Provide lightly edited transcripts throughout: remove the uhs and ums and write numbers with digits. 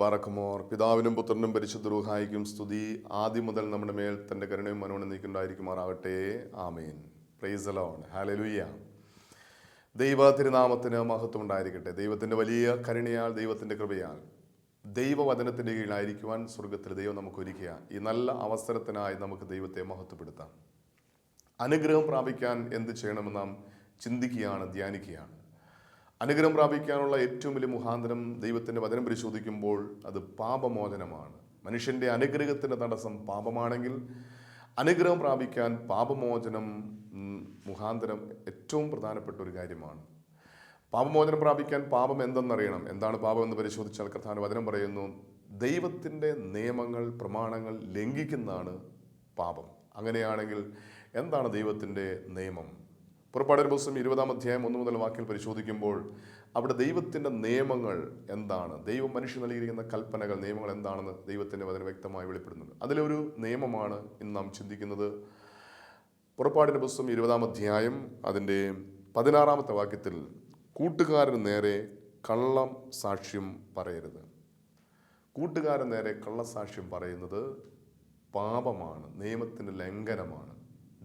ബാറക്കുമോർ. പിതാവിനും പുത്രനും പരിശുദ്ധ റൂഹായിക്കും സ്തുതി. ആദ്യം മുതൽ നമ്മുടെ മേൽ തൻ്റെ കരുണയും മനോണും നീക്കുണ്ടായിരിക്കുമാറാകട്ടെ. ആമേൻ. Praise the lord. ഹല്ലേലൂയ. ദൈവ തിരുനാമത്തിന് മഹത്വം ഉണ്ടായിരിക്കട്ടെ. ദൈവത്തിൻ്റെ വലിയ കരുണയാൽ, ദൈവത്തിൻ്റെ കൃപയാൽ, ദൈവവചനത്തിൻ്റെ കീഴിലായിരിക്കുവാൻ സ്വർഗത്തിൽ ദൈവം നമുക്ക് ഒരുക്കിയ ഈ നല്ല അവസരത്തിനായി നമുക്ക് ദൈവത്തെ മഹത്വപ്പെടുത്താം. അനുഗ്രഹം പ്രാപിക്കാൻ എന്ത് ചെയ്യണമെന്ന് നാം ചിന്തിക്കുകയാണ്, ധ്യാനിക്കുകയാണ്. അനുഗ്രഹം പ്രാപിക്കാനുള്ള ഏറ്റവും വലിയ മുഖാന്തരം ദൈവത്തിൻ്റെ വചനം പരിശോധിക്കുമ്പോൾ അത് പാപമോചനമാണ്. മനുഷ്യൻ്റെ അനുഗ്രഹത്തിൻ്റെ തടസ്സം പാപമാണെങ്കിൽ അനുഗ്രഹം പ്രാപിക്കാൻ പാപമോചനം മുഖാന്തരം ഏറ്റവും പ്രധാനപ്പെട്ട ഒരു കാര്യമാണ്. പാപമോചനം പ്രാപിക്കാൻ പാപം എന്തെന്നറിയണം. എന്താണ് പാപം എന്ന് പരിശോധിച്ചാൽ കർത്താവിൻ്റെ വചനം പറയുന്നു, ദൈവത്തിൻ്റെ നിയമങ്ങൾ, പ്രമാണങ്ങൾ ലംഘിക്കുന്നതാണ് പാപം. അങ്ങനെയാണെങ്കിൽ എന്താണ് ദൈവത്തിൻ്റെ നിയമം? പുറപ്പാടിന്റെ പുസ്തകം 20-ാം അധ്യായം 1 മുതൽ വാക്യങ്ങൾ പരിശോധിക്കുമ്പോൾ അവിടെ ദൈവത്തിൻ്റെ നിയമങ്ങൾ എന്താണ്, ദൈവം മനുഷ്യൻ നൽകിയിരിക്കുന്ന കൽപ്പനകൾ, നിയമങ്ങൾ എന്താണെന്ന് ദൈവത്തിൻ്റെ വചനം വ്യക്തമായി വെളിപ്പെടുന്നുണ്ട്. അതിലൊരു നിയമമാണ് ഇന്ന് നാം ചിന്തിക്കുന്നത്. പുറപ്പാടിന്റെ പുസ്തകം 20-ാം അധ്യായം അതിൻ്റെ 16-ാമത്തെ വാക്യത്തിൽ, കൂട്ടുകാരന് നേരെ കള്ളം സാക്ഷ്യം പറയരുത്. കൂട്ടുകാരൻ നേരെ കള്ളസാക്ഷ്യം പറയുന്നത് പാപമാണ്, നിയമത്തിൻ്റെ ലംഘനമാണ്.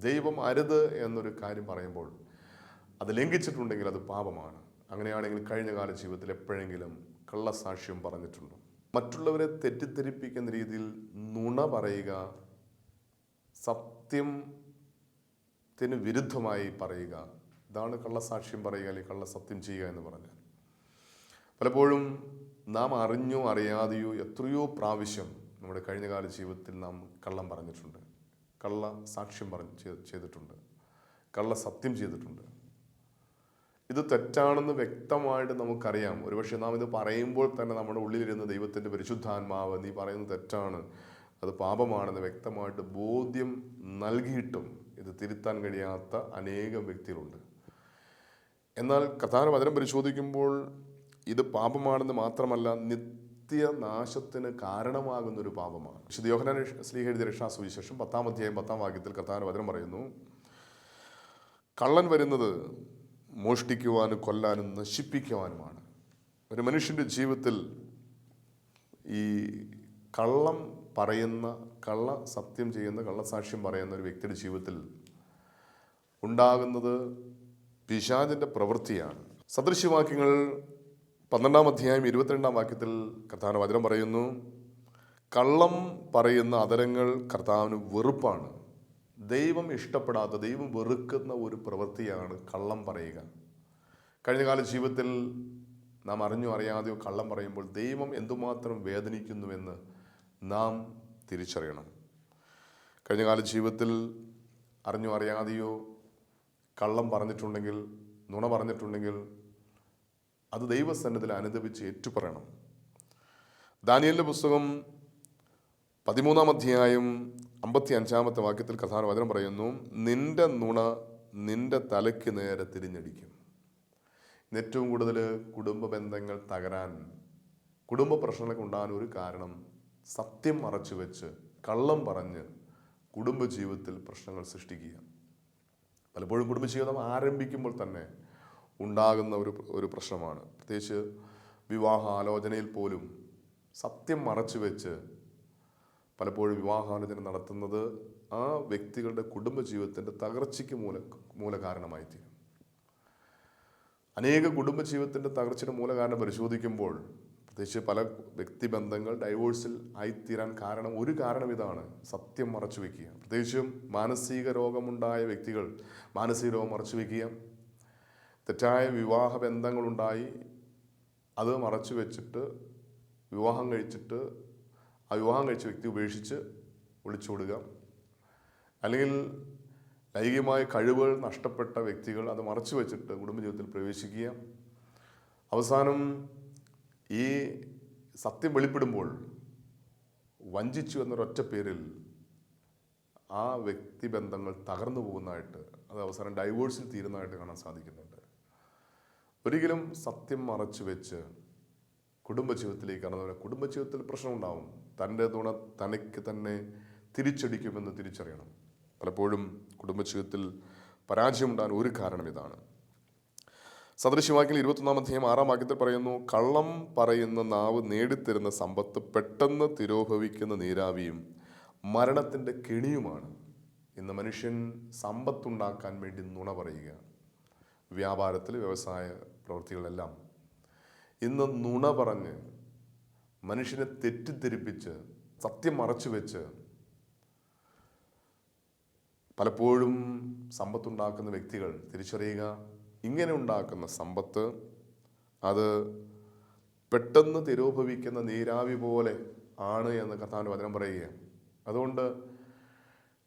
ദൈവം അരുത് എന്നൊരു കാര്യം പറയുമ്പോൾ അത് ലംഘിച്ചിട്ടുണ്ടെങ്കിൽ അത് പാപമാണ്. അങ്ങനെയാണെങ്കിൽ കഴിഞ്ഞ കാല ജീവിതത്തിൽ എപ്പോഴെങ്കിലും കള്ളസാക്ഷ്യം പറഞ്ഞിട്ടുണ്ടോ? മറ്റുള്ളവരെ തെറ്റിദ്ധരിപ്പിക്കുന്ന രീതിയിൽ നുണ പറയുക, സത്യത്തിന് വിരുദ്ധമായി പറയുക, ഇതാണ് കള്ളസാക്ഷ്യം പറയുക അല്ലെങ്കിൽ കള്ളസത്യം ചെയ്യുക എന്ന് പറഞ്ഞാൽ. പലപ്പോഴും നാം അറിഞ്ഞോ അറിയാതെയോ എത്രയോ പ്രാവശ്യം നമ്മുടെ കഴിഞ്ഞ കാല ജീവിതത്തിൽ നാം കള്ളം പറഞ്ഞിട്ടുണ്ട്, കള്ള സാക്ഷ്യം ചെയ്തിട്ടുണ്ട്, കള്ള സത്യം ചെയ്തിട്ടുണ്ട്. ഇത് തെറ്റാണെന്ന് വ്യക്തമായിട്ട് നമുക്കറിയാം. ഒരുപക്ഷെ നാം ഇത് പറയുമ്പോൾ തന്നെ നമ്മുടെ ഉള്ളിലിരുന്ന് ദൈവത്തിൻ്റെ പരിശുദ്ധാത്മാവ് നീ പറയുന്നത് തെറ്റാണ്, അത് പാപമാണെന്ന് വ്യക്തമായിട്ട് ബോധ്യം നൽകിയിട്ടും ഇത് തിരുത്താൻ കഴിയാത്ത അനേകം വ്യക്തികളുണ്ട്. എന്നാൽ കർത്താവിന്റെ വചനം പരിശോധിക്കുമ്പോൾ ഇത് പാപമാണെന്ന് മാത്രമല്ല, നിത്യനാശത്തിന് കാരണമാകുന്നൊരു പാപമാണ്. വിശുദ്ധ യോഹന്നാൻ ശ്ലീഹ എഴുതിയ രക്ഷാസുവിശേഷം 10-ാം അധ്യായം 10-ാം വാക്യത്തിൽ കർത്താവിന്റെ വചനം പറയുന്നു, കള്ളൻ വരുന്നത് മോഷ്ടിക്കുവാനും കൊല്ലാനും നശിപ്പിക്കുവാനുമാണ്. ഒരു മനുഷ്യൻ്റെ ജീവിതത്തിൽ ഈ കള്ളം പറയുന്ന, കള്ള സത്യം ചെയ്യുന്ന, കള്ളസാക്ഷ്യം പറയുന്ന ഒരു വ്യക്തിയുടെ ജീവിതത്തിൽ ഉണ്ടാകുന്നത് പിശാചിൻ്റെ പ്രവൃത്തിയാണ്. സദൃശ്യവാക്യങ്ങൾ 12-ാം അധ്യായം 22-ാം വാക്യത്തിൽ കർത്താവിന്റെ വചനം പറയുന്നു, കള്ളം പറയുന്ന അധരങ്ങൾ കർത്താവിന് വെറുപ്പാണ്. ദൈവം ഇഷ്ടപ്പെടാത്ത, ദൈവം വെറുക്കുന്ന ഒരു പ്രവൃത്തിയാണ് കള്ളം പറയുക. കഴിഞ്ഞകാല ജീവിതത്തിൽ നാം അറിഞ്ഞോ അറിയാതെയോ കള്ളം പറയുമ്പോൾ ദൈവം എന്തുമാത്രം വേദനിക്കുന്നുവെന്ന് നാം തിരിച്ചറിയണം. കഴിഞ്ഞകാല ജീവിതത്തിൽ അറിഞ്ഞോ അറിയാതെയോ കള്ളം പറഞ്ഞിട്ടുണ്ടെങ്കിൽ, നുണ പറഞ്ഞിട്ടുണ്ടെങ്കിൽ അത് ദൈവസന്നിധിയിൽ അനുദപിച്ച് ഏറ്റുപറയണം. ദാനിയേലിന്റെ പുസ്തകം 13-ാം അധ്യായം 55-ാമത്തെ വാക്യത്തിൽ കർത്താവിന്റെ വചനം പറയുന്നു, നിന്റെ നുണ നിന്റെ തലയ്ക്ക് നേരെ തിരിഞ്ഞടിക്കും. ഏറ്റവും കൂടുതൽ കുടുംബ ബന്ധങ്ങൾ തകരാൻ, കുടുംബ പ്രശ്നങ്ങളൊക്കെ ഉണ്ടാകാൻ ഒരു കാരണം സത്യം മറച്ചു വെച്ച് കള്ളം പറഞ്ഞ് കുടുംബജീവിതത്തിൽ പ്രശ്നങ്ങൾ സൃഷ്ടിക്കുക. പലപ്പോഴും കുടുംബജീവിതം ആരംഭിക്കുമ്പോൾ തന്നെ ഉണ്ടാകുന്ന ഒരു പ്രശ്നമാണ്. പ്രത്യേകിച്ച് വിവാഹ ആലോചനയിൽ പോലും സത്യം മറച്ചു വെച്ച് പലപ്പോഴും വിവാഹാലോചന നടത്തുന്നത് ആ വ്യക്തികളുടെ കുടുംബജീവിതത്തിൻ്റെ തകർച്ചയ്ക്ക് മൂല കാരണമായിത്തീരും. അനേക കുടുംബജീവിതത്തിൻ്റെ തകർച്ചയുടെ മൂലകാരണം പരിശോധിക്കുമ്പോൾ പ്രത്യേകിച്ച് പല വ്യക്തിബന്ധങ്ങൾ ഡൈവോഴ്സിൽ ആയിത്തീരാൻ കാരണം, ഒരു കാരണം ഇതാണ്, സത്യം മറച്ചു വയ്ക്കുക. പ്രത്യേകിച്ചും മാനസിക രോഗമുണ്ടായ വ്യക്തികൾ മാനസിക രോഗം മറച്ചു വയ്ക്കുക, തെറ്റായ വിവാഹ ബന്ധങ്ങളുണ്ടായി അത് മറച്ചു വെച്ചിട്ട് വിവാഹം കഴിച്ചിട്ട് ആ വിവാഹം കഴിച്ച വ്യക്തി ഉപേക്ഷിച്ച് ഒളിച്ചോടുക, അല്ലെങ്കിൽ ലൈംഗികമായ കഴിവുകൾ നഷ്ടപ്പെട്ട വ്യക്തികൾ അത് മറച്ചു വെച്ചിട്ട് കുടുംബജീവിതത്തിൽ പ്രവേശിക്കുക. അവസാനം ഈ സത്യം വെളിപ്പെടുമ്പോൾ വഞ്ചിച്ചു എന്നൊരൊറ്റ പേരിൽ ആ വ്യക്തിബന്ധങ്ങൾ തകർന്നു പോകുന്നതായിട്ട്, അത് അവസാനം ഡൈവോഴ്സിൽ തീരുന്നതായിട്ട് കാണാൻ സാധിക്കുന്നുണ്ട്. ഒരിക്കലും സത്യം മറച്ചു വെച്ച് കുടുംബജീവിതത്തിലേക്ക് കടന്നവരെ കുടുംബജീവിതത്തിൽ പ്രശ്നമുണ്ടാവും. തൻ്റെ തുണ തനിക്ക് തന്നെ തിരിച്ചടിക്കുമെന്ന് തിരിച്ചറിയണം. പലപ്പോഴും കുടുംബജീവിതത്തിൽ പരാജയമുണ്ടാകാൻ ഒരു കാരണം ഇതാണ്. സദൃശവാക്യം 21-6 പറയുന്നു, കള്ളം പറയുന്ന നാവ് നേടിത്തരുന്ന സമ്പത്ത് പെട്ടെന്ന് തിരോഭവിക്കുന്ന നീരാവിയും മരണത്തിൻ്റെ കെണിയുമാണ്. ഇന്ന് മനുഷ്യൻ സമ്പത്തുണ്ടാക്കാൻ വേണ്ടി നുണ പറയുക. വ്യാപാരത്തിൽ, വ്യവസായ പ്രവൃത്തികളെല്ലാം ഇന്ന് നുണ പറഞ്ഞ് മനുഷ്യനെ തെറ്റിദ്ധരിപ്പിച്ച് സത്യം മറച്ചു വെച്ച് പലപ്പോഴും സമ്പത്തുണ്ടാക്കുന്ന വ്യക്തികൾ തിരിച്ചറിയുക, ഇങ്ങനെ ഉണ്ടാക്കുന്ന സമ്പത്ത് അത് പെട്ടെന്ന് തിരോഭവിക്കുന്ന നീരാവി പോലെ ആണ് എന്ന് കർത്താവിൻ്റെ വചനം പറയുക. അതുകൊണ്ട്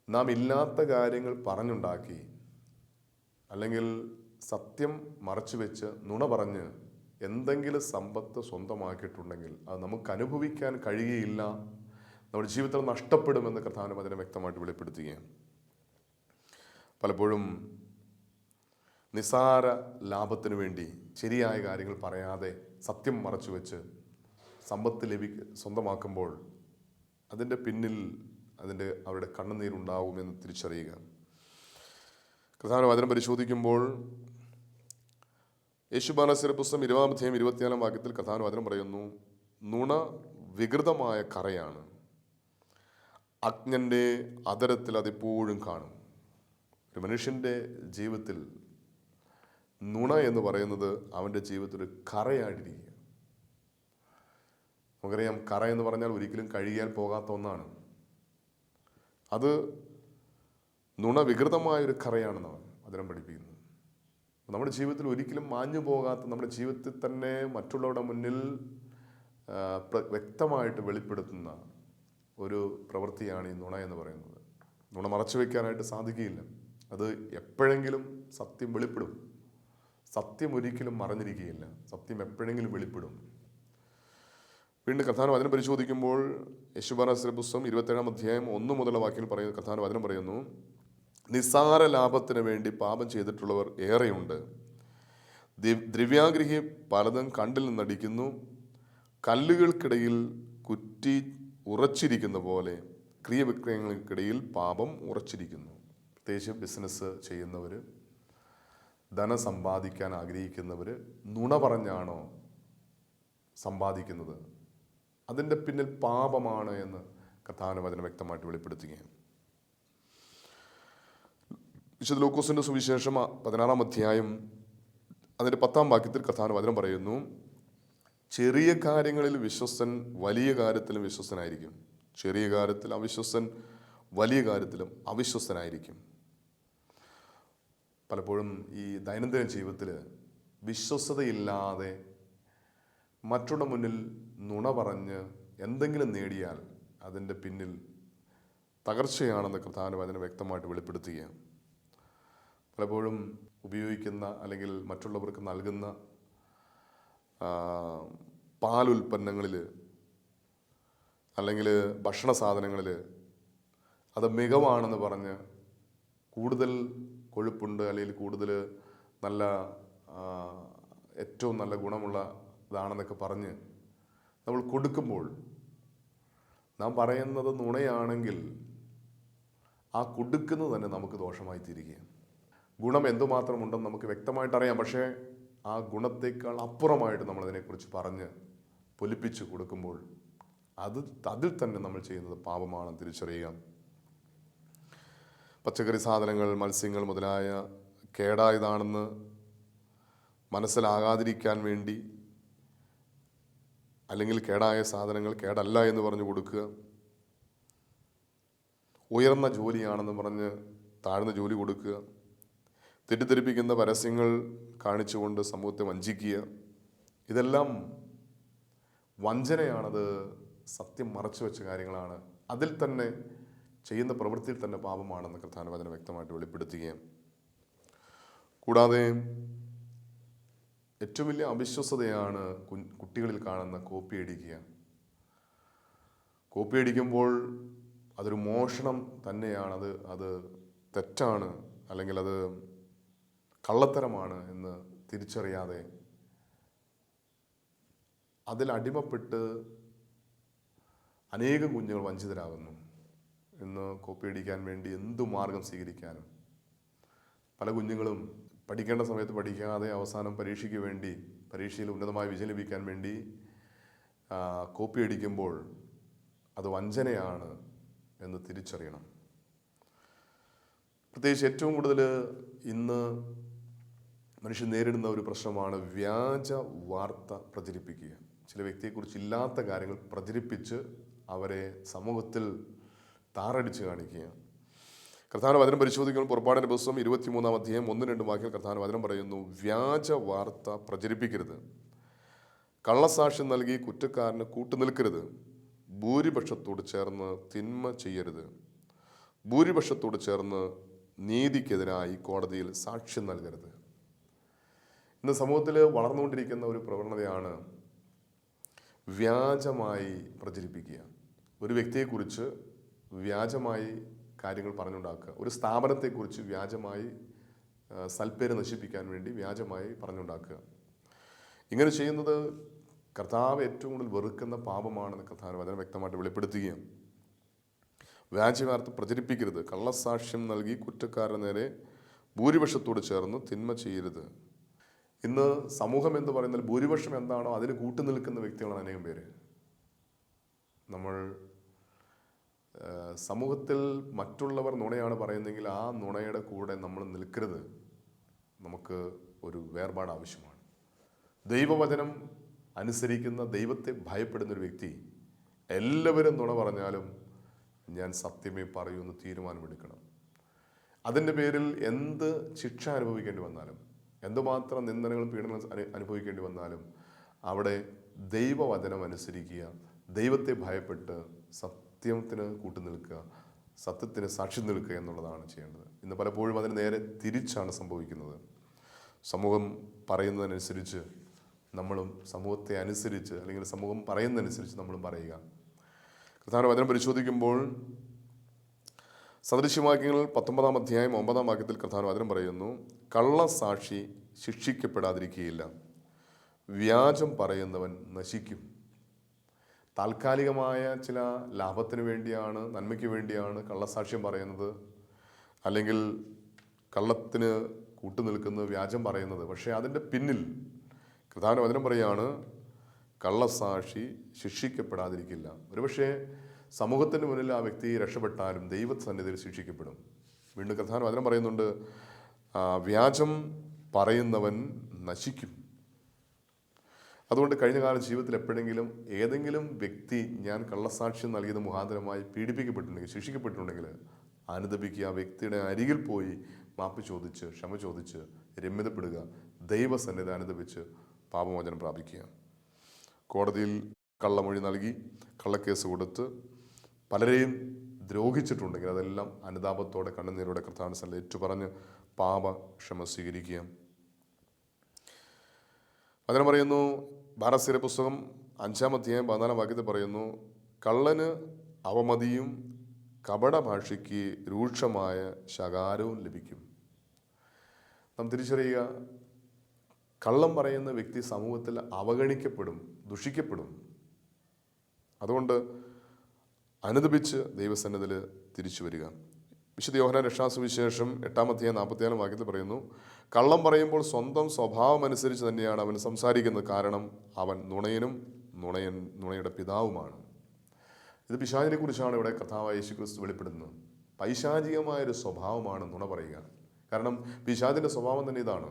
നാം ഇല്ലാത്ത കാര്യങ്ങൾ പറഞ്ഞുണ്ടാക്കി അല്ലെങ്കിൽ സത്യം മറച്ചു വെച്ച് നുണ പറഞ്ഞ് എന്തെങ്കിലും സമ്പത്ത് സ്വന്തമാക്കിയിട്ടുണ്ടെങ്കിൽ അത് നമുക്ക് അനുഭവിക്കാൻ കഴിയുകയില്ല, നമ്മുടെ ജീവിതത്തിൽ നഷ്ടപ്പെടുമെന്ന് കർത്താവിൻ്റെ വചനം വ്യക്തമായിട്ട് വെളിപ്പെടുത്തുകയാണ്. പലപ്പോഴും നിസ്സാര ലാഭത്തിന് വേണ്ടി ശരിയായ കാര്യങ്ങൾ പറയാതെ സത്യം മറച്ചു വെച്ച് സമ്പത്ത് സ്വന്തമാക്കുമ്പോൾ അതിൻ്റെ പിന്നിൽ അവരുടെ കണ്ണുനീരുണ്ടാവുമെന്ന് തിരിച്ചറിയുക. കർത്താവിൻ്റെ വചനം പരിശോധിക്കുമ്പോൾ യേശുബാനസിന്റെ പുസ്തകം 20-24 കർത്താവിൻ്റെ വചനം പറയുന്നു, നുണ വികൃതമായ കറയാണ്, അജ്ഞൻ്റെ അധരത്തിൽ അതെപ്പോഴും കാണും. ഒരു മനുഷ്യൻ്റെ ജീവിതത്തിൽ നുണ എന്ന് പറയുന്നത് അവൻ്റെ ജീവിതത്തിൽ ഒരു കറയായിട്ടിരിക്കുക. നമുക്കറിയാം, കറ എന്ന് പറഞ്ഞാൽ ഒരിക്കലും കഴുകിയാൽ പോകാത്ത ഒന്നാണ്. അത് നുണ വികൃതമായൊരു കറയാണെന്നാണ് വചനം പഠിപ്പിക്കുന്നത്. നമ്മുടെ ജീവിതത്തിൽ ഒരിക്കലും മാഞ്ഞു പോകാത്ത, നമ്മുടെ ജീവിതത്തിൽ തന്നെ മറ്റുള്ളവരുടെ മുന്നിൽ വ്യക്തമായിട്ട് വെളിപ്പെടുത്തുന്ന ഒരു പ്രവൃത്തിയാണ് ഈ നുണ എന്ന് പറയുന്നത്. നുണ മറച്ചു വയ്ക്കാനായിട്ട് സാധിക്കുകയില്ല. അത് എപ്പോഴെങ്കിലും സത്യം വെളിപ്പെടും. സത്യം ഒരിക്കലും മറഞ്ഞിരിക്കുകയില്ല. സത്യം എപ്പോഴെങ്കിലും വെളിപ്പെടും. വീണ്ടും കർത്താവിൻ്റെ വചനം പരിശോധിക്കുമ്പോൾ യേശുബാനസിന്റെ പുസ്തകം 27-1 പറയുന്ന കർത്താവിൻ്റെ വചനം പറയുന്നു, നിസ്സാര ലാഭത്തിന് വേണ്ടി പാപം ചെയ്തിട്ടുള്ളവർ ഏറെയുണ്ട്. ദ്രവ്യാഗ്രഹി പലതും കണ്ടിൽ നിന്നടിക്കുന്നു. കല്ലുകൾക്കിടയിൽ കുറ്റി ഉറച്ചിരിക്കുന്ന പോലെ ക്രിയവിക്രയങ്ങൾക്കിടയിൽ പാപം ഉറച്ചിരിക്കുന്നു. പ്രത്യേകിച്ച് ബിസിനസ് ചെയ്യുന്നവർ, ധനം സമ്പാദിക്കാൻ ആഗ്രഹിക്കുന്നവർ നുണ പറഞ്ഞാണോ സമ്പാദിക്കുന്നത്, അതിൻ്റെ പിന്നിൽ പാപമാണ് എന്ന് കർത്താവിൻ്റെ വചനം വ്യക്തമായിട്ട് വെളിപ്പെടുത്തുകയാണ്. വിശുദ്ധ ലൂക്കോസിന്റെ സുവിശേഷം 16 അതിൻ്റെ 10 കർത്താവിൻ്റെ വചനം പറയുന്നു, ചെറിയ കാര്യങ്ങളിൽ വിശ്വസ്തൻ വലിയ കാര്യത്തിലും വിശ്വസ്തനായിരിക്കും, ചെറിയ കാര്യത്തിൽ അവിശ്വസ്തൻ വലിയ കാര്യത്തിലും അവിശ്വസ്തനായിരിക്കും. പലപ്പോഴും ഈ ദൈനംദിന ജീവിതത്തിൽ വിശ്വസ്തതയില്ലാതെ മറ്റുള്ള മുന്നിൽ നുണ പറഞ്ഞ് എന്തെങ്കിലും നേടിയാൽ അതിൻ്റെ പിന്നിൽ തകർച്ചയാണെന്ന് കർത്താവിൻ്റെ വചനം വ്യക്തമായിട്ട് വെളിപ്പെടുത്തുകയാണ്. പലപ്പോഴും ഉപയോഗിക്കുന്ന അല്ലെങ്കിൽ മറ്റുള്ളവർക്ക് നൽകുന്ന പാലുൽപ്പന്നങ്ങളിൽ അല്ലെങ്കിൽ ഭക്ഷണ സാധനങ്ങളിൽ അത് മികവാണെന്ന് പറഞ്ഞ് കൂടുതൽ കൊഴുപ്പുണ്ട് അല്ലെങ്കിൽ കൂടുതൽ നല്ല ഏറ്റവും നല്ല ഗുണമുള്ള ഇതാണെന്നൊക്കെ പറഞ്ഞ് നമ്മൾ കൊടുക്കുമ്പോൾ നാം പറയുന്നത് നുണയാണെങ്കിൽ ആ കൊടുക്കുന്നത് തന്നെ നമുക്ക് ദോഷമായി തീരുകയാണ്. ഗുണം എന്തുമാത്രമുണ്ടെന്ന് നമുക്ക് വ്യക്തമായിട്ട് അറിയാം, പക്ഷേ ആ ഗുണത്തേക്കാൾ അപ്പുറമായിട്ട് നമ്മളതിനെക്കുറിച്ച് പറഞ്ഞ് പൊലിപ്പിച്ച് കൊടുക്കുമ്പോൾ അതിൽ തന്നെ നമ്മൾ ചെയ്യുന്നത് പാപമാണെന്ന് തിരിച്ചറിയുക. പച്ചക്കറി സാധനങ്ങൾ, മത്സ്യങ്ങൾ മുതലായ കേടായതാണെന്ന് മനസ്സിലാകാതിരിക്കാൻ വേണ്ടി അല്ലെങ്കിൽ കേടായ സാധനങ്ങൾ കേടല്ല എന്ന് പറഞ്ഞു കൊടുക്കുക, ഉയർന്ന ജോലിയാണെന്ന് പറഞ്ഞ് താഴ്ന്ന ജോലി കൊടുക്കുക, തെറ്റിദ്ധരിപ്പിക്കുന്ന പരസ്യങ്ങൾ കാണിച്ചുകൊണ്ട് സമൂഹത്തെ വഞ്ചിക്കുക, ഇതെല്ലാം വഞ്ചനയാണത്. സത്യം മറച്ചു വെച്ച കാര്യങ്ങളാണ്. അതിൽ തന്നെ ചെയ്യുന്ന പ്രവൃത്തിയിൽ തന്നെ പാപമാണെന്ന് കർത്താവിൻ്റെ വചനം വ്യക്തമായിട്ട് വെളിപ്പെടുത്തുകയും, കൂടാതെ ഏറ്റവും വലിയ അവിശ്വസതയാണ് കുട്ടികളിൽ കാണുന്ന കോപ്പി അടിക്കുക. കോപ്പി അടിക്കുമ്പോൾ അതൊരു മോഷണം തന്നെയാണ്, അത് തെറ്റാണ് അല്ലെങ്കിൽ അത് കള്ളത്തരമാണ് എന്ന് തിരിച്ചറിയാതെ അതിലടിമപ്പെട്ട് അനേകം കുഞ്ഞുങ്ങൾ വഞ്ചിതരാകുന്നു. ഇന്ന് കോപ്പി അടിക്കാൻ വേണ്ടി എന്തു മാർഗം സ്വീകരിക്കാനും പല കുഞ്ഞുങ്ങളും പഠിക്കേണ്ട സമയത്ത് പഠിക്കാതെ അവസാനം പരീക്ഷയ്ക്ക് വേണ്ടി, പരീക്ഷയിൽ ഉന്നതമായ വിജയം ലഭിക്കാൻ വേണ്ടി കോപ്പി അടിക്കുമ്പോൾ അത് വഞ്ചനയാണ് എന്ന് തിരിച്ചറിയണം. പ്രത്യേകിച്ച് ഏറ്റവും കൂടുതൽ ഇന്ന് മനുഷ്യൻ നേരിടുന്ന ഒരു പ്രശ്നമാണ് വ്യാജ വാർത്ത പ്രചരിപ്പിക്കുക. ചില വ്യക്തിയെക്കുറിച്ച് ഇല്ലാത്ത കാര്യങ്ങൾ പ്രചരിപ്പിച്ച് അവരെ സമൂഹത്തിൽ താറടിച്ച് കാണിക്കുക. കർത്താവിന്റെ വചനം പരിശോധിക്കുമ്പോൾ പുറപ്പാടിന്റെ പുസ്തകം 23-ാം അധ്യായം 1-2 വാക്യങ്ങൾ കർത്താവിന്റെ വചനം പറയുന്നു, വ്യാജ വാർത്ത പ്രചരിപ്പിക്കരുത്, കള്ളസാക്ഷ്യം നൽകി കുറ്റക്കാരന് കൂട്ടുനിൽക്കരുത്, ഭൂരിപക്ഷത്തോട് ചേർന്ന് തിന്മ ചെയ്യരുത്, ഭൂരിപക്ഷത്തോട് ചേർന്ന് നീതിക്കെതിരായി കോടതിയിൽ സാക്ഷ്യം നൽകരുത്. ഇന്ന് സമൂഹത്തിൽ വളർന്നുകൊണ്ടിരിക്കുന്ന ഒരു പ്രവണതയാണ് വ്യാജമായി പ്രചരിപ്പിക്കുക. ഒരു വ്യക്തിയെക്കുറിച്ച് വ്യാജമായി കാര്യങ്ങൾ പറഞ്ഞുണ്ടാക്കുക, ഒരു സ്ഥാപനത്തെക്കുറിച്ച് വ്യാജമായി സൽപ്പേര് നശിപ്പിക്കാൻ വേണ്ടി വ്യാജമായി പറഞ്ഞുണ്ടാക്കുക. ഇങ്ങനെ ചെയ്യുന്നത് കർത്താവ് ഏറ്റവും കൂടുതൽ വെറുക്കുന്ന പാപമാണെന്ന് കർത്താവ് വചനം വ്യക്തമായിട്ട് വെളിപ്പെടുത്തുകയും, വ്യാജവാർത്ത പ്രചരിപ്പിക്കരുത്, കള്ളസാക്ഷ്യം നൽകി കുറ്റക്കാരന് നേരെ ഭൂരിപക്ഷത്തോട് ചേർന്ന് തിന്മ ചെയ്യരുത്. ഇന്ന് സമൂഹം എന്ന് പറയുന്നത് ഭൂരിപക്ഷം എന്താണോ അതിന് കൂട്ടുനിൽക്കുന്ന വ്യക്തികളാണ് അനേകം പേര്. നമ്മൾ സമൂഹത്തിൽ മറ്റുള്ളവർ നുണയാണ് പറയുന്നതെങ്കിൽ ആ നുണയുടെ കൂടെ നമ്മൾ നിൽക്കരുത്. നമുക്ക് ഒരു വേർപാട് ആവശ്യമാണ്. ദൈവവചനം അനുസരിക്കുന്ന, ദൈവത്തെ ഭയപ്പെടുന്നൊരു വ്യക്തി എല്ലാവരും നുണ പറഞ്ഞാലും ഞാൻ സത്യമേ പറയൂ എന്ന് തീരുമാനമെടുക്കണം. അതിൻ്റെ പേരിൽ എന്ത് ശിക്ഷ അനുഭവിക്കേണ്ടി വന്നാലും, എന്തുമാത്രം നിന്ദനങ്ങളും പീഡനങ്ങളും അനുഭവിക്കേണ്ടി വന്നാലും അവിടെ ദൈവവചനം അനുസരിക്കുക, ദൈവത്തെ ഭയപ്പെട്ട് സത്യത്തിന് കൂട്ടുനിൽക്കുക, സത്യത്തിന് സാക്ഷി നിൽക്കുക എന്നുള്ളതാണ് ചെയ്യേണ്ടത്. ഇന്ന് പലപ്പോഴും അതിന് നേരെ തിരിച്ചാണ് സംഭവിക്കുന്നത്. സമൂഹം പറയുന്നതനുസരിച്ച് നമ്മളും, സമൂഹത്തെ അനുസരിച്ച് അല്ലെങ്കിൽ സമൂഹം പറയുന്നതനുസരിച്ച് നമ്മളും പറയുക. കർത്താവിന്റെ വചനം പരിശോധിക്കുമ്പോൾ സദൃശ്യവാക്യങ്ങൾ 19-ാം അധ്യായം 9-ാം വാക്യത്തിൽ കർത്താവിന്റെ വചനം പറയുന്നു, കള്ളസാക്ഷി ശിക്ഷിക്കപ്പെടാതിരിക്കുകയില്ല, വ്യാജം പറയുന്നവൻ നശിക്കും. താൽക്കാലികമായ ചില ലാഭത്തിന് വേണ്ടിയാണ്, നന്മയ്ക്ക് വേണ്ടിയാണ് കള്ളസാക്ഷ്യം പറയുന്നത്, അല്ലെങ്കിൽ കള്ളത്തിന് കൂട്ടുനിൽക്കുന്നത്, വ്യാജം പറയുന്നത്. പക്ഷേ അതിൻ്റെ പിന്നിൽ കർത്താവിന്റെ വചനം പറയുകയാണ്, കള്ളസാക്ഷി ശിക്ഷിക്കപ്പെടാതിരിക്കില്ല. ഒരുപക്ഷെ സമൂഹത്തിന് മുന്നിൽ ആ വ്യക്തി രക്ഷപ്പെട്ടാലും ദൈവസന്നിധിയിൽ ശിക്ഷിക്കപ്പെടും. വീണ്ടും കർത്താവിന്റെ വചനം പറയുന്നുണ്ട്, വ്യാജം പറയുന്നവൻ നശിക്കും. അതുകൊണ്ട് കഴിഞ്ഞ കാല ജീവിതത്തിൽ എപ്പോഴെങ്കിലും ഏതെങ്കിലും വ്യക്തി ഞാൻ കള്ളസാക്ഷ്യം നൽകിയത് മുഖാന്തരമായി പീഡിപ്പിക്കപ്പെട്ടിട്ടുണ്ടെങ്കിൽ, ശിക്ഷിക്കപ്പെട്ടിട്ടുണ്ടെങ്കിൽ അനുദപിക്കുക. ആ വ്യക്തിയുടെ അരികിൽ പോയി മാപ്പ് ചോദിച്ച്, ക്ഷമ ചോദിച്ച് രമ്യതപ്പെടുക, ദൈവസന്നിധി അനുദപിച്ച് പാപമോചനം പ്രാപിക്കുക. കോടതിയിൽ കള്ളമൊഴി നൽകി, കള്ളക്കേസ് കൊടുത്ത് പലരെയും ദ്രോഹിച്ചിട്ടുണ്ടെങ്കിൽ അതെല്ലാം അനുതാപത്തോടെ, കണ്ണുനീരോടെ കർത്താവിന്റെ സന്നിധിയിൽ ഏറ്റുപറഞ്ഞ് പാപക്ഷമ സ്വീകരിക്കുക. വചനം പറയുന്നു, ഭാരതീയ പുസ്തകം 5-ാം അധ്യായം 14-ാം വാക്യത്തിൽ പറയുന്നു, കള്ളന് അവമതിയും കപടഭാഷയ്ക്ക് രൂക്ഷമായ ശകാരവും ലഭിക്കും. നാം തിരിച്ചറിയുക, കള്ളം പറയുന്ന വ്യക്തി സമൂഹത്തിൽ അവഗണിക്കപ്പെടും, ദുഷിക്കപ്പെടും. അതുകൊണ്ട് അനുദപിച്ച് ദൈവസന്നിധിയിൽ തിരിച്ചു വരിക. വിശുദ്ധ യോഹന്നാൻ രക്ഷാസുവിശേഷം 8-ാം അധ്യായം 44-ാം വാക്യത്തിൽ പറയുന്നു, കള്ളം പറയുമ്പോൾ സ്വന്തം സ്വഭാവം അനുസരിച്ച് തന്നെയാണ് അവൻ സംസാരിക്കുന്നത്, കാരണം അവൻ നുണയനും നുണയുടെ പിതാവുമാണ്. ഇത് പിശാചിനെ കുറിച്ചാണ് ഇവിടെ കർത്താവായ യേശുക്രിസ്തു വെളിപ്പെടുന്നത്. പൈശാചികമായൊരു സ്വഭാവമാണ് നുണ പറയുക. കാരണം പിശാചിൻ്റെ സ്വഭാവം തന്നെ ഇതാണ്.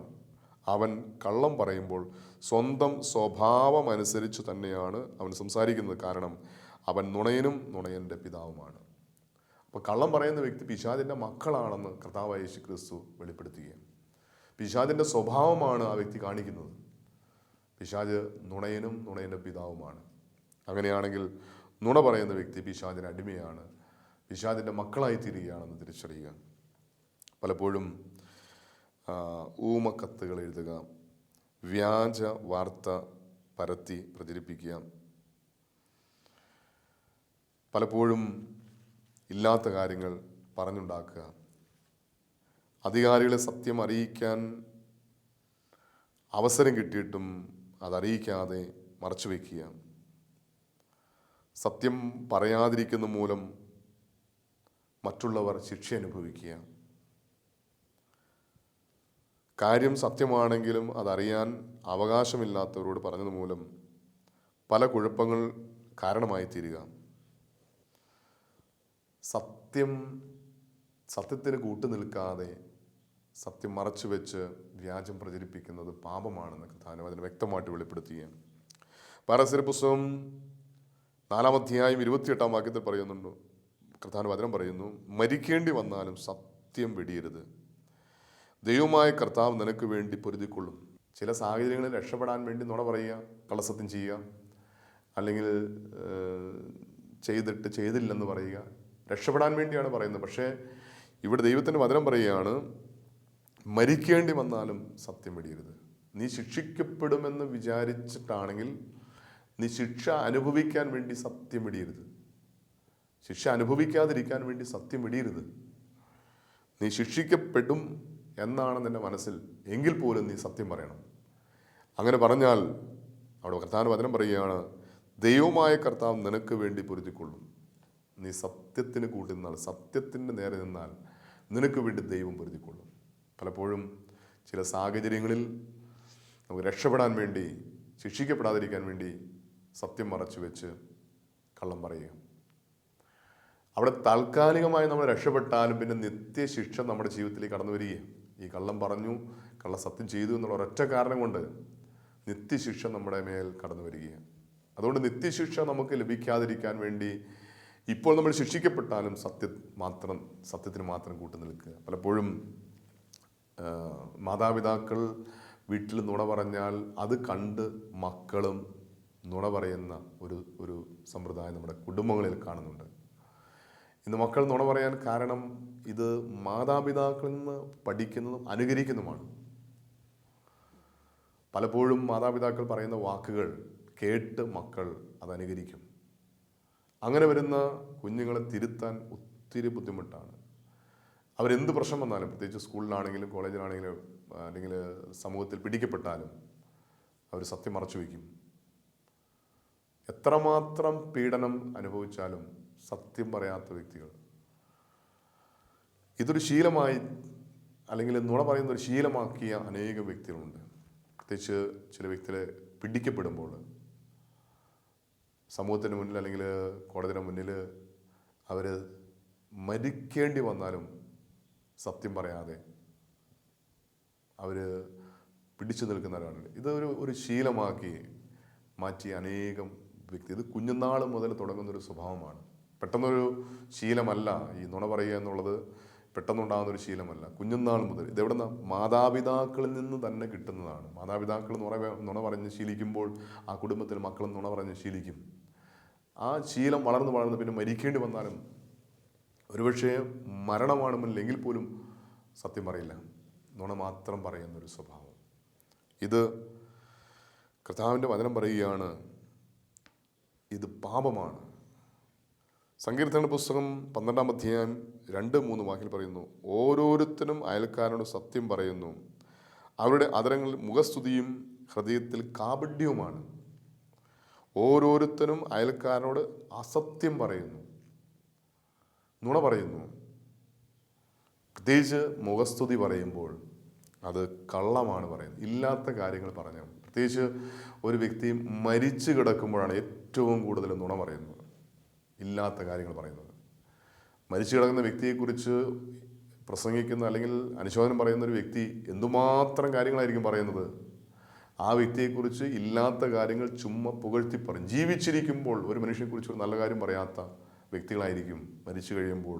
അവൻ കള്ളം പറയുമ്പോൾ സ്വന്തം സ്വഭാവം അനുസരിച്ച് തന്നെയാണ് അവൻ സംസാരിക്കുന്നത്, കാരണം അവൻ നുണയൻ്റെ പിതാവുമാണ്. അപ്പോൾ കള്ളം പറയുന്ന വ്യക്തി പിശാചിൻ്റെ മക്കളാണെന്ന് കർത്താവായ യേശുക്രിസ്തു വെളിപ്പെടുത്തുകയാണ്. പിശാചിൻ്റെ സ്വഭാവമാണ് ആ വ്യക്തി കാണിക്കുന്നത്. പിശാച് നുണയൻ്റെ പിതാവുമാണ്. അങ്ങനെയാണെങ്കിൽ നുണ പറയുന്ന വ്യക്തി പിശാചിന് അടിമയാണ്, പിശാചിൻ്റെ മക്കളായി തീരുകയാണെന്ന് തിരിച്ചറിയുക. പലപ്പോഴും ഊമക്കത്തുകൾ എഴുതുക, വ്യാജ വാർത്ത പരത്തി പ്രചരിപ്പിക്കുക, പലപ്പോഴും ഇല്ലാത്ത കാര്യങ്ങൾ പറഞ്ഞുണ്ടാക്കുക, അധികാരികളെ സത്യം അറിയിക്കാൻ അവസരം കിട്ടിയിട്ടും അതറിയിക്കാതെ മറച്ചു വയ്ക്കുക, സത്യം പറയാതിരിക്കുന്ന മൂലം മറ്റുള്ളവർ ശിക്ഷ അനുഭവിക്കുക, കാര്യം സത്യമാണെങ്കിലും അതറിയാൻ അവകാശമില്ലാത്തവരോട് പറഞ്ഞത് മൂലം പല കുഴപ്പങ്ങൾ കാരണമായി തീരുക. സത്യത്തിന് കൂട്ടുനിൽക്കാതെ സത്യം മറച്ചു വെച്ച് വ്യാജം പ്രചരിപ്പിക്കുന്നത് പാപമാണെന്ന് കർത്താവ് അതിന് വ്യക്തമായിട്ട് വെളിപ്പെടുത്തുകയാണ്. പാരസ്യര പുസ്തകം 4-ാം അധ്യായം 28-ാം വാക്യത്തിൽ പറയുന്നുണ്ട്, കർത്താവ് വചനം പറയുന്നു, മരിക്കേണ്ടി വന്നാലും സത്യം വെടിയരുത്. ദൈവമായ കർത്താവ് നിനക്ക് വേണ്ടി പൊരുതിക്കൊള്ളും. ചില സാഹചര്യങ്ങളിൽ രക്ഷപ്പെടാൻ വേണ്ടി നുണ പറയുക, കള്ളസത്യം ചെയ്യുക, അല്ലെങ്കിൽ ചെയ്തില്ലെന്ന് പറയുക, രക്ഷപ്പെടാൻ വേണ്ടിയാണ് പറയുന്നത്. പക്ഷേ ഇവിടെ ദൈവത്തിൻ്റെ വചനം പറയുകയാണ്, മരിക്കേണ്ടി വന്നാലും സത്യം വെടിയരുത്. നീ ശിക്ഷിക്കപ്പെടുമെന്ന് വിചാരിച്ചിട്ടാണെങ്കിൽ നീ ശിക്ഷ അനുഭവിക്കാൻ വേണ്ടി സത്യം വെടിയരുത്. ശിക്ഷ അനുഭവിക്കാതിരിക്കാൻ വേണ്ടി സത്യം വെടിയരുത്. നീ ശിക്ഷിക്കപ്പെടും എന്നാണ് നിന്റെ മനസ്സിൽ, എങ്കിൽ പോലും നീ സത്യം പറയണം. അങ്ങനെ പറഞ്ഞാൽ അവിടെ കർത്താവ് വചനം പറയുകയാണ്, ദൈവമായ കർത്താവ് നിനക്ക് വേണ്ടി പൊരുതിക്കൊള്ളും. നീ സത്യത്തിന് കൂട്ടി നിന്നാൽ, സത്യത്തിൻ്റെ നേരെ നിന്നാൽ നിനക്ക് വേണ്ടി ദൈവം പൊരുതിക്കൊള്ളും. പലപ്പോഴും ചില സാഹചര്യങ്ങളിൽ നമുക്ക് രക്ഷപ്പെടാൻ വേണ്ടി, ശിക്ഷിക്കപ്പെടാതിരിക്കാൻ വേണ്ടി സത്യം മറച്ചു വെച്ച് കള്ളം പറയുക. അവിടെ താൽക്കാലികമായി നമ്മൾ രക്ഷപ്പെട്ടാലും പിന്നെ നിത്യശിക്ഷ നമ്മുടെ ജീവിതത്തിലേക്ക് കടന്നു വരികയാണ്. ഈ കള്ളം പറഞ്ഞു, സത്യം ചെയ്തു എന്നുള്ള ഒരൊറ്റ കാരണം കൊണ്ട് നിത്യശിക്ഷ നമ്മുടെ മേൽ കടന്നു വരികയാണ്. അതുകൊണ്ട് നിത്യശിക്ഷ നമുക്ക് ലഭിക്കാതിരിക്കാൻ വേണ്ടി ഇപ്പോൾ നമ്മൾ ശിക്ഷിക്കപ്പെട്ടാലും സത്യത്തിന് മാത്രം കൂട്ടു നിൽക്കുക. പലപ്പോഴും മാതാപിതാക്കൾ വീട്ടിൽ നുണ പറഞ്ഞാൽ അത് കണ്ട് മക്കളും നുണ പറയുന്ന ഒരു സമ്പ്രദായം നമ്മുടെ കുടുംബങ്ങളിൽ കാണുന്നുണ്ട്. ഇന്ന് മക്കൾ നുണ പറയാൻ കാരണം ഇത് മാതാപിതാക്കളിൽ നിന്ന് പഠിക്കുന്നതും അനുകരിക്കുന്നതുമാണ്. പലപ്പോഴും മാതാപിതാക്കൾ പറയുന്ന വാക്കുകൾ കേട്ട് മക്കൾ അത് അനുകരിക്കും. അങ്ങനെ വരുന്ന കുഞ്ഞുങ്ങളെ തിരുത്താൻ ഒത്തിരി ബുദ്ധിമുട്ടാണ്. അവരെന്ത് പ്രശ്നം വന്നാലും, പ്രത്യേകിച്ച് സ്കൂളിലാണെങ്കിലും കോളേജിലാണെങ്കിലും അല്ലെങ്കിൽ സമൂഹത്തിൽ പിടിക്കപ്പെട്ടാലും അവർ സത്യം മറച്ചു വയ്ക്കും. എത്രമാത്രം പീഡനം അനുഭവിച്ചാലും സത്യം പറയാത്ത വ്യക്തികൾ, ഇതൊരു ശീലമായി അല്ലെങ്കിൽ നുണ പറയുന്ന ഒരു ശീലമാക്കിയ അനേകം വ്യക്തികളുണ്ട്. പ്രത്യേകിച്ച് ചില വ്യക്തികളെ പിടിക്കപ്പെടുമ്പോൾ സമൂഹത്തിന് മുന്നിൽ അല്ലെങ്കിൽ കോടതിയുടെ മുന്നിൽ അവർ മരിക്കേണ്ടി വന്നാലും സത്യം പറയാതെ അവർ പിടിച്ചു നിൽക്കുന്നവരാണ്. ഇതൊരു ശീലമാക്കി മാറ്റിയ അനേകം വ്യക്തി. ഇത് കുഞ്ഞുനാൾ മുതൽ തുടങ്ങുന്നൊരു സ്വഭാവമാണ്. പെട്ടെന്നൊരു ശീലമല്ല ഈ നുണ പറയുക എന്നുള്ളത്, പെട്ടെന്നുണ്ടാകുന്നൊരു ശീലമല്ല. കുഞ്ഞുനാൾ മുതൽ ഇതെവിടെ നിന്ന്? മാതാപിതാക്കളിൽ നിന്ന് തന്നെ കിട്ടുന്നതാണ്. മാതാപിതാക്കൾ നുണ പറഞ്ഞ് ശീലിക്കുമ്പോൾ ആ കുടുംബത്തിൽ മക്കളും നുണ പറഞ്ഞ് ശീലിക്കും. ആ ശീലം വളർന്ന് പിന്നെ മരിക്കേണ്ടി വന്നാലും ഒരുപക്ഷെ മരണമാണ് മുന്നിലെങ്കിൽ പോലും സത്യം പറയില്ല, നുണ മാത്രം പറയുന്നൊരു സ്വഭാവം. ഇത് കർത്താവിൻ്റെ വചനം പറയുകയാണ്, ഇത് പാപമാണ്. സങ്കീർത്തന പുസ്തകം 12-ാം അധ്യായം 2-3 വാക്കിൽ പറയുന്നു, ഓരോരുത്തരും അയൽക്കാരനോട് സത്യം പറയുന്നു, അവരുടെ അധരങ്ങളിൽ മുഖസ്തുതിയും ഹൃദയത്തിൽ കാപഢ്യവുമാണ്. ഓരോരുത്തരും അയൽക്കാരനോട് അസത്യം പറയുന്നു, നുണ പറയുന്നു. പ്രത്യേകിച്ച് മുഖസ്തുതി പറയുമ്പോൾ അത് കള്ളമാണ് പറയുന്നത്, ഇല്ലാത്ത കാര്യങ്ങൾ പറഞ്ഞു. പ്രത്യേകിച്ച് ഒരു വ്യക്തി മരിച്ചു കിടക്കുമ്പോഴാണ് ഏറ്റവും കൂടുതൽ നുണ പറയുന്നത്, ഇല്ലാത്ത കാര്യങ്ങൾ പറയുന്നത്. മരിച്ചു കിടക്കുന്ന വ്യക്തിയെക്കുറിച്ച് പ്രസംഗിക്കുന്ന അല്ലെങ്കിൽ അനുശോചനം പറയുന്ന ഒരു വ്യക്തി എന്തുമാത്രം കാര്യങ്ങളായിരിക്കും പറയുന്നത്. ആ വ്യക്തിയെക്കുറിച്ച് ഇല്ലാത്ത കാര്യങ്ങൾ ചുമ്മാ പുകഴ്ത്തി പറയും. ജീവിച്ചിരിക്കുമ്പോൾ ഒരു മനുഷ്യനെക്കുറിച്ച് ഒരു നല്ല കാര്യം പറയാത്ത വ്യക്തികളായിരിക്കും മരിച്ചു കഴിയുമ്പോൾ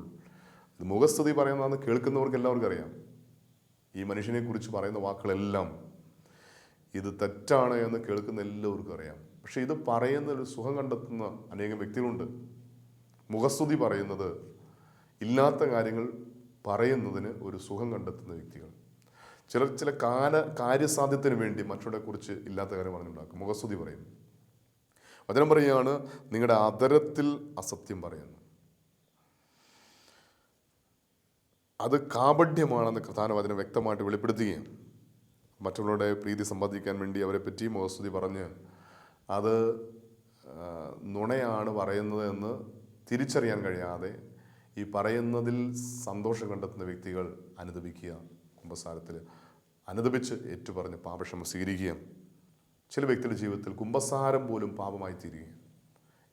ഇത് മുഖസ്തുതി പറയുന്നതെന്ന് കേൾക്കുന്നവർക്ക് എല്ലാവർക്കും അറിയാം. ഈ മനുഷ്യനെക്കുറിച്ച് പറയുന്ന വാക്കുകളെല്ലാം ഇത് തെറ്റാണ് എന്ന് കേൾക്കുന്ന എല്ലാവർക്കും അറിയാം. പക്ഷെ ഇത് പറയുന്ന ഒരു സുഖം കണ്ടെത്തുന്ന അനേകം വ്യക്തികളുണ്ട്. മുഖസ്തുതി പറയുന്നത്, ഇല്ലാത്ത കാര്യങ്ങൾ പറയുന്നതിന് ഒരു സുഖം കണ്ടെത്തുന്ന വ്യക്തികൾ. ചില കാര്യസാധ്യത്തിന് വേണ്ടി മറ്റുള്ളവരെ കുറിച്ച് ഇല്ലാത്ത കാര്യം പറഞ്ഞുണ്ടാക്കും, മുഖസ്തുതി പറയും. വചനം പറയുകയാണ്, നിങ്ങളുടെ അധരത്തിൽ അസത്യം പറയുന്നു. അത് കാപഢ്യമാണെന്ന് കർത്താവിന്റെ വചനം വ്യക്തമായിട്ട് വെളിപ്പെടുത്തുകയാണ്. മറ്റുള്ളവരുടെ പ്രീതി സമ്പാദിക്കാൻ വേണ്ടി അവരെ പറ്റി മുഖസ്തുതി പറഞ്ഞ് അത് നുണയാണ് പറയുന്നത് എന്ന് തിരിച്ചറിയാൻ കഴിയാതെ ഈ പറയുന്നതിൽ സന്തോഷം കണ്ടെത്തുന്ന വ്യക്തികൾ അനുദപിക്കുക, കുമ്പസാരത്തിൽ അനുദപിച്ച് ഏറ്റുപറഞ്ഞ് പാപക്ഷമ സ്വീകരിക്കുക. ചില വ്യക്തിയുടെ ജീവിതത്തിൽ കുമ്പസാരം പോലും പാപമായി തീരുക.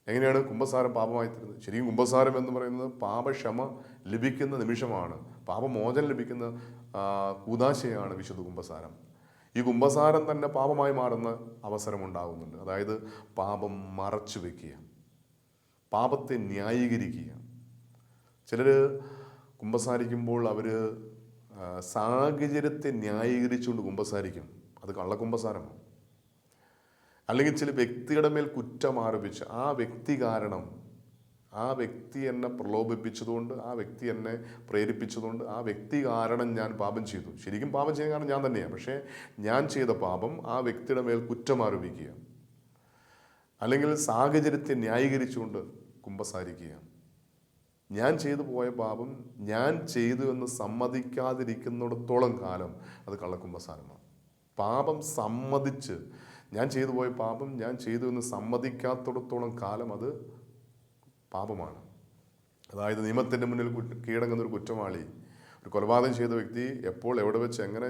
എങ്ങനെയാണ് കുമ്പസാരം പാപമായി തീരുന്നത്? ശരിക്കും കുമ്പസാരം എന്ന് പറയുന്നത് പാപക്ഷമ ലഭിക്കുന്ന നിമിഷമാണ്, പാപമോചനം ലഭിക്കുന്ന കൂദാശയാണ് വിശുദ്ധ കുമ്പസാരം. ഈ കുമ്പസാരം തന്നെ പാപമായി മാറുന്ന അവസരമുണ്ടാകുന്നുണ്ട്. അതായത് പാപം മറച്ചു വയ്ക്കുക, പാപത്തെ ന്യായീകരിക്കുക. ചിലർ കുമ്പസാരിക്കുമ്പോൾ അവർ സാഹചര്യത്തെ ന്യായീകരിച്ചുകൊണ്ട് കുമ്പസാരിക്കും. അത് കള്ളക്കുമ്പസാരമാണ്. അല്ലെങ്കിൽ ചില വ്യക്തിയുടെ മേൽ കുറ്റം ആരോപിച്ച് ആ വ്യക്തി കാരണം, ആ വ്യക്തി എന്നെ പ്രലോഭിപ്പിച്ചതുകൊണ്ട്, ആ വ്യക്തി എന്നെ പ്രേരിപ്പിച്ചതുകൊണ്ട്, ആ വ്യക്തി കാരണം ഞാൻ പാപം ചെയ്തു. ശരിക്കും പാപം ചെയ്യാൻ കാരണം ഞാൻ തന്നെയാണ്, പക്ഷേ ഞാൻ ചെയ്ത പാപം ആ വ്യക്തിയുടെ മേൽ കുറ്റം ആരോപിക്കുക. അല്ലെങ്കിൽ സാഹചര്യത്തെ ന്യായീകരിച്ചുകൊണ്ട് കുമ്പസാരിക്കുക. ഞാൻ ചെയ്തു പോയ പാപം ഞാൻ ചെയ്തു എന്ന് സമ്മതിക്കാതിരിക്കുന്നിടത്തോളം കാലം അത് കള്ളക്കുമ്പസാരമാണ്. പാപം സമ്മതിച്ച്, ഞാൻ ചെയ്തു പോയ പാപം ഞാൻ ചെയ്തു എന്ന് സമ്മതിക്കാത്തിടത്തോളം കാലം അത് പാപമാണ്. അതായത് നിയമത്തിൻ്റെ മുന്നിൽ കീഴടങ്ങുന്ന ഒരു കുറ്റവാളി, ഒരു കൊലപാതകം ചെയ്ത വ്യക്തി എപ്പോൾ എവിടെ വെച്ച് എങ്ങനെ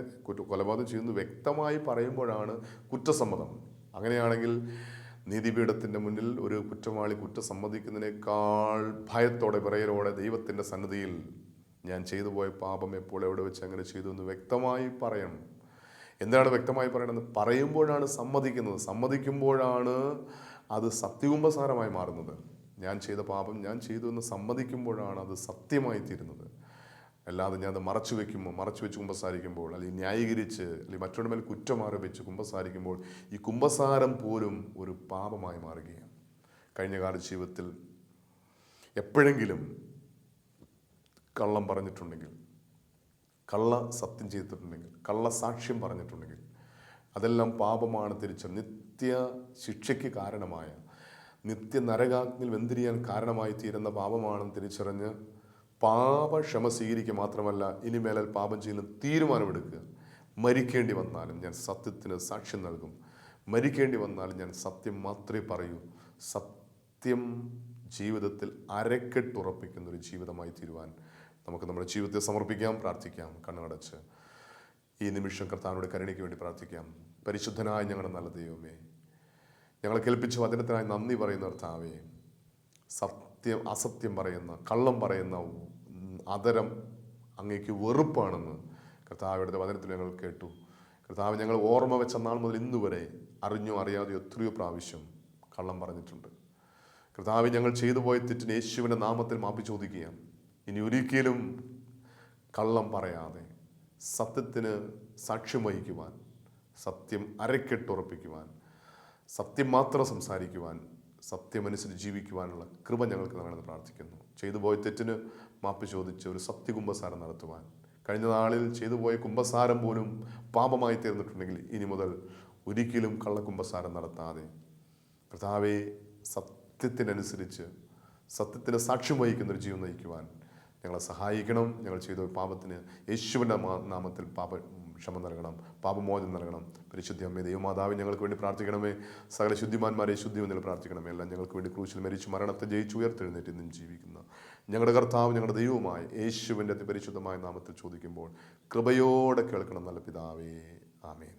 കൊലപാതകം ചെയ്യുന്നു വ്യക്തമായി പറയുമ്പോഴാണ് കുറ്റസമ്മതം. അങ്ങനെയാണെങ്കിൽ നീതിപീഠത്തിൻ്റെ മുന്നിൽ ഒരു കുറ്റവാളി കുറ്റം സമ്മതിക്കുന്നതിനേക്കാൾ ഭയത്തോടെ വിറയലോടെ ദൈവത്തിൻ്റെ സന്നിധിയിൽ ഞാൻ ചെയ്തു പോയ പാപം എപ്പോൾ എവിടെ വെച്ച് എങ്ങനെ ചെയ്തു എന്ന് വ്യക്തമായി പറയണം. എന്താണ് വ്യക്തമായി പറയണമെന്ന്? പറയുമ്പോഴാണ് സമ്മതിക്കുന്നത്. സമ്മതിക്കുമ്പോഴാണ് അത് സത്യകുമ്പസാരമായി മാറുന്നത്. ഞാൻ ചെയ്ത പാപം ഞാൻ ചെയ്തു എന്ന് സമ്മതിക്കുമ്പോഴാണ് അത് സത്യമായി തീരുന്നത്. അല്ലാതെ ഞാൻ അത് മറച്ചു വെച്ച് കുമ്പസാരിക്കുമ്പോൾ, അല്ലെങ്കിൽ ന്യായീകരിച്ച്, അല്ലെങ്കിൽ മറ്റൊരു മേൽ കുറ്റം ആരോപിച്ച് കുമ്പസാരിക്കുമ്പോൾ ഈ കുമ്പസാരം പോലും ഒരു പാപമായി മാറുകയാണ്. കഴിഞ്ഞകാല ജീവിതത്തിൽ എപ്പോഴെങ്കിലും കള്ളം പറഞ്ഞിട്ടുണ്ടെങ്കിൽ, കള്ള സത്യം ചെയ്തിട്ടുണ്ടെങ്കിൽ, കള്ള സാക്ഷ്യം പറഞ്ഞിട്ടുണ്ടെങ്കിൽ അതെല്ലാം പാപമാണ് തിരിച്ചറിഞ്ഞ് നിത്യ ശിക്ഷയ്ക്ക് കാരണമായ, നിത്യ നരകാഗ്നിയിൽ വെന്തിരിയാൻ കാരണമായി തീരുന്ന പാപമാണെന്ന് തിരിച്ചറിഞ്ഞ് പാപക്ഷമ സ്വീകരിക്കുക. മാത്രമല്ല ഇനിമേലാൽ പാപം ചെയ്യുന്ന തീരുമാനമെടുക്കുക. മരിക്കേണ്ടി വന്നാലും ഞാൻ സത്യത്തിന് സാക്ഷ്യം നൽകും, മരിക്കേണ്ടി വന്നാലും ഞാൻ സത്യം മാത്രമേ പറയൂ. സത്യം ജീവിതത്തിൽ അരക്കെട്ടുറപ്പിക്കുന്നൊരു ജീവിതമായി തീരുവാൻ നമുക്ക് നമ്മുടെ ജീവിതത്തെ സമർപ്പിക്കാം. പ്രാർത്ഥിക്കാം. കണ്ണടച്ച് ഈ നിമിഷം കർത്താവിനോട് കരുണയ്ക്ക് വേണ്ടി പ്രാർത്ഥിക്കാം. പരിശുദ്ധനായ ഞങ്ങളുടെ നല്ല ദൈവമേ, ഞങ്ങളെ കേൾപ്പിച്ച വചനത്തിനായി നന്ദി പറയുന്ന കർത്താവേ, അസത്യം പറയുന്ന, കള്ളം പറയുന്ന അതരം അങ്ങേക്ക് വെറുപ്പാണെന്ന് കർത്താവിയുടെ വചനത്തിൽ ഞങ്ങൾ കേട്ടു. കർത്താവ്, ഞങ്ങൾ ഓർമ്മ വെച്ച നാൾ മുതൽ ഇന്ന് വരെ അറിഞ്ഞോ അറിയാതെയോ എത്രയോ പ്രാവശ്യം കള്ളം പറഞ്ഞിട്ടുണ്ട്. കർത്താവ്, ഞങ്ങൾ ചെയ്തു പോയ തെറ്റിന് യേശുവിൻ്റെ നാമത്തിൽ മാപ്പി ചോദിക്കുകയാണ്. ഇനി ഒരിക്കലും കള്ളം പറയാതെ സത്യത്തിന് സാക്ഷ്യം വഹിക്കുവാൻ, സത്യം അരക്കെട്ടുറപ്പിക്കുവാൻ, സത്യം മാത്രം സംസാരിക്കുവാൻ, സത്യമനുസരിച്ച് ജീവിക്കുവാനുള്ള കൃപ ഞങ്ങൾക്ക് നൽകണമെന്ന് പ്രാർത്ഥിക്കുന്നു. ചെയ്തു പോയ തെറ്റിന് മാപ്പ് ചോദിച്ച് ഒരു സത്യകുമ്പസാരം നടത്തുവാൻ, കഴിഞ്ഞ നാളിൽ ചെയ്തു പോയ കുമ്പസാരം പോലും പാപമായി തീർന്നിട്ടുണ്ടെങ്കിൽ ഇനി മുതൽ ഒരിക്കലും കള്ളക്കുമ്പസാരം നടത്താതെ കർത്താവേ സത്യത്തിനനുസരിച്ച് സത്യത്തിന് സാക്ഷ്യം വഹിക്കുന്നൊരു ജീവൻ നയിക്കുവാൻ ഞങ്ങളെ സഹായിക്കണം. ഞങ്ങൾ ചെയ്ത പാപത്തിന് യേശുവിൻ്റെ നാമത്തിൽ ക്ഷമ നൽകണം, പാപമോചനം നൽകണം. പരിശുദ്ധ അമ്മേ, ദൈവമാതാവ്, ഞങ്ങൾക്ക് വേണ്ടി പ്രാർത്ഥിക്കണമേ. സകല ശുദ്ധിമാന്മാരെ ശുദ്ധിമെന്നിൽ പ്രാർത്ഥിക്കണമേ. എല്ലാം ഞങ്ങൾക്ക് വേണ്ടി ക്രൂശിൽ മരിച്ചു മരണത്തെ ജയിച്ചു ഉയർത്തെഴുന്നേറ്റ് ഇന്നും ജീവിക്കുന്ന ഞങ്ങളുടെ കർത്താവ്, ഞങ്ങളുടെ ദൈവവുമായ യേശുവിൻ്റെ അതിപരിശുദ്ധമായ നാമത്തിൽ ചോദിക്കുമ്പോൾ കൃപയോടെ കേൾക്കണം നല്ല പിതാവേ. ആമേൻ.